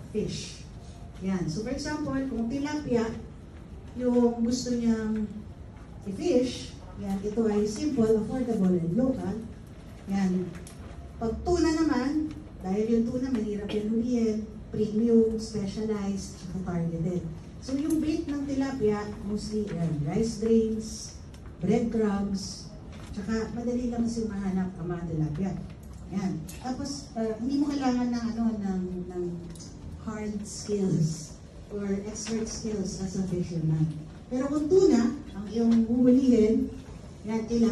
fish. Yan. So for example, kung tilapia, yung gusto niyang i-fish, yan, ito ay simple, affordable, and local. Yan. Pag tuna naman, dahil yung tuna, mahirap yan hulihin, premium, specialized, targeted. So yung bait ng tilapia, mostly rice grains, breadcrumbs, tsaka madali lang kasi mahanap ang mga tilapia. Yan. Tapos, hindi mo kailangan ng hard skills or expert skills as a fisherman. Pero kung tuna, ang iyong huhulihin, yan,